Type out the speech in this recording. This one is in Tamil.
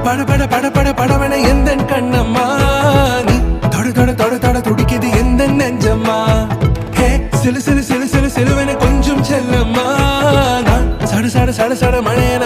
பட பட பட பட படவன எந்த கண்ணம்மா நீ தொட தொட தொட தொட துடிக்குது எந்த நெஞ்சம்மா ஹே சிலு சிலு சிலு சிலு சிலுவன கொஞ்சம் செல்லம்மா நான் சட சட சட சட மழையன